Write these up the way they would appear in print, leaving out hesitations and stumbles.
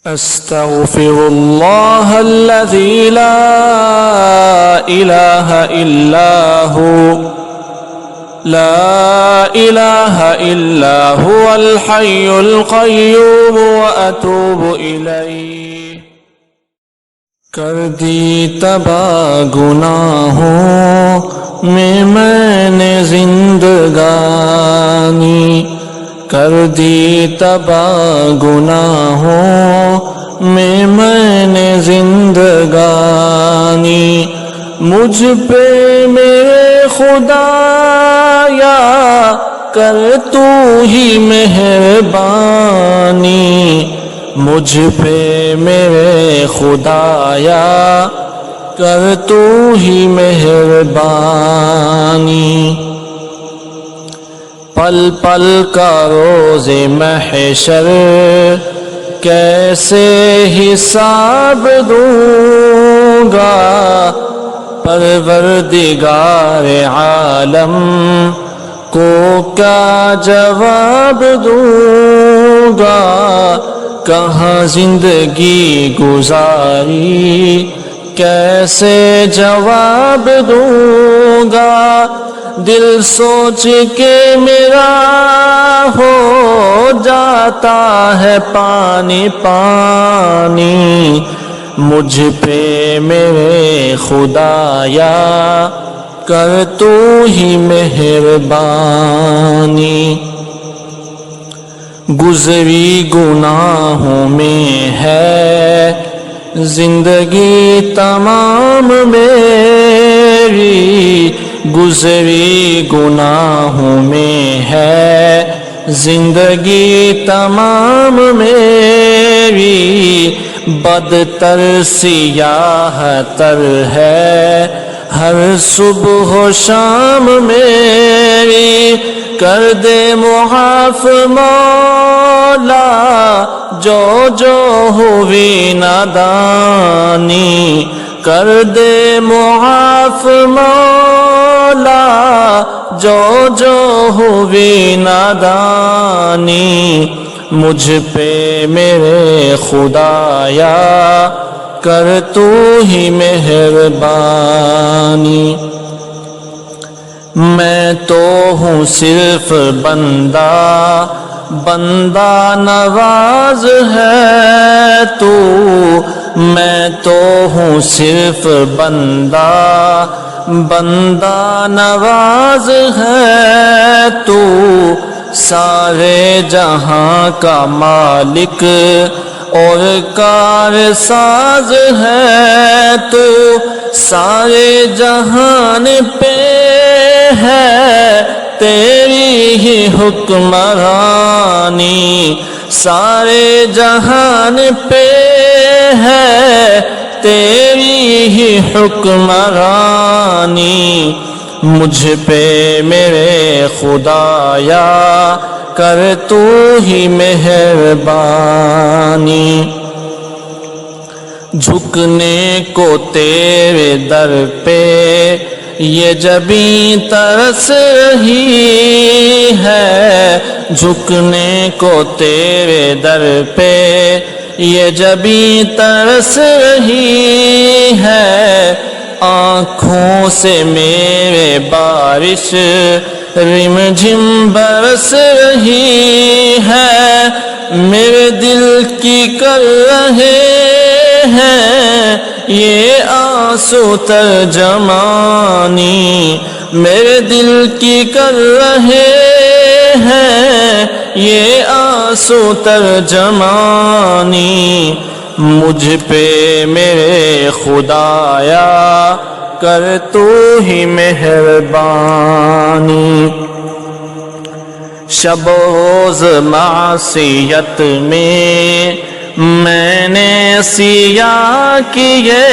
استغفر الله الذي لا إله إلا هو الحي القيوم وأتوب إليه۔ کر دی تباہ گناہوں میں نے زندگانی، کر دی تباہ گناہوں میں نے زندگانی، مجھ پہ میرے خدایا کر تو ہی مہربانی، مجھ پہ میرے خدایا کر تو ہی مہربانی۔ پل پل کا روز محشر کیسے حساب دوں گا، پروردگار عالم کو کیا جواب دوں گا، کہاں زندگی گزاری کیسے جواب دوں گا، دل سوچ کے میرا ہو جاتا ہے پانی پانی، مجھ پہ میرے خدایا کر تو ہی مہربانی۔ گزری گناہوں میں ہے زندگی تمام میری، گزری گناہوں میں ہے زندگی تمام میری، بدتر سیاہ تر ہے ہر صبح و شام میری، کر دے معاف مولا جو جو ہوئی نادانی، کر دے معاف مولا جو جو ہوئی نادانی، مجھ پہ میرے خدایا کر تو ہی مہربانی۔ میں تو ہوں صرف بندہ، بندہ نواز ہے تو، میں تو ہوں صرف بندہ، بندہ نواز ہے تو، سارے جہاں کا مالک اور کار ساز ہے تو، سارے جہان پہ ہے تیری ہی حکمرانی، سارے جہان پہ ہے تیری ہی حکمرانی، مجھ پہ میرے خدایا کر تو ہی مہربانی۔ جھکنے کو تیرے در پہ یہ جبیں ترس رہی ہے، جھکنے کو تیرے در پہ یہ جبیں ترس رہی ہے، آنکھوں سے میرے بارش رم جھم برس رہی ہے، میرے دل کی کر رہے ہیں یہ آنسو ترجمانی، میرے دل کی کر رہے ہیں یہ آنسو ترجمانی، مجھ پہ میرے خدایا کر تو ہی مہربانی۔ شب و روز معصیت میں نے سیاہ کیے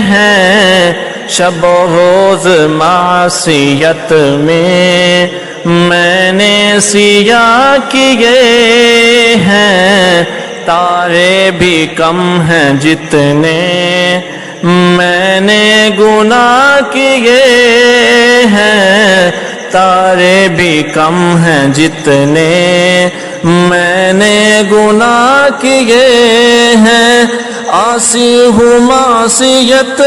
ہیں، شب و روز معصیت میں نے سیاہ کیے ہیں، تارے بھی کم ہیں جتنے میں نے گناہ کیے ہیں، تارے بھی کم ہیں جتنے میں نے گناہ کیے ہیں، عاصی ہوں معصیت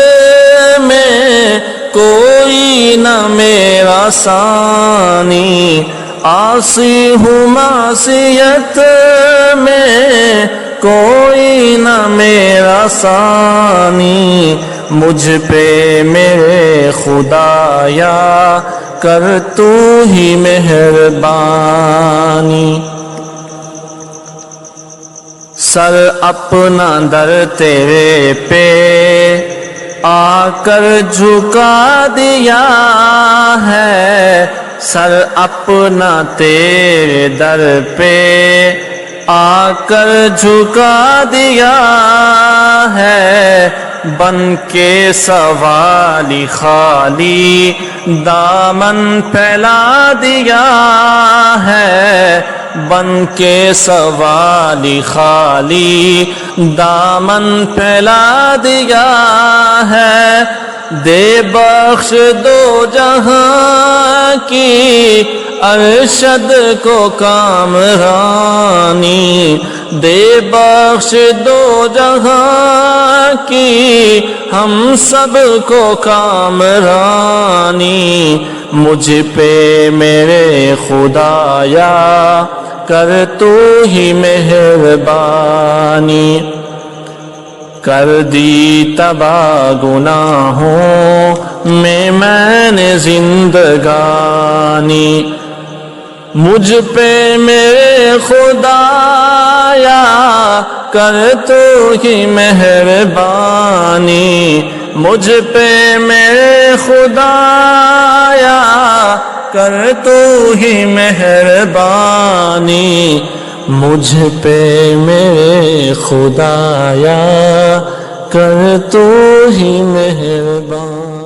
میں کوئی نہ میرا ثانی، عاصی ہوں معصیت میں کوئی نہ میرا ثانی، مجھ پہ میرے خدایا کر تو ہی مہربانی۔ سر اپنا در تیرے پہ آ کر جھکا دیا ہے، سر اپنا تیرے در پہ آ کر جھکا دیا ہے، بن کے سوالی خالی دامن پھیلا دیا ہے، بن کے سوالی خالی دامن پھیلا دیا ہے، دے بخش دو جہاں کی ارشد کو کامرانی، دے بخش دو جہاں کی ہم سب کو کامرانی، مجھ پہ میرے خدایا کر تو ہی مہربانی۔ کر دی تباہ گناہوں میں نے زندگانی، مجھ پہ میرے خدایا کر تو ہی مہربانی، مجھ پہ میرے خدایا کر تو ہی مہربانی، مجھ پہ میرے خدایا کر تو ہی مہربانی۔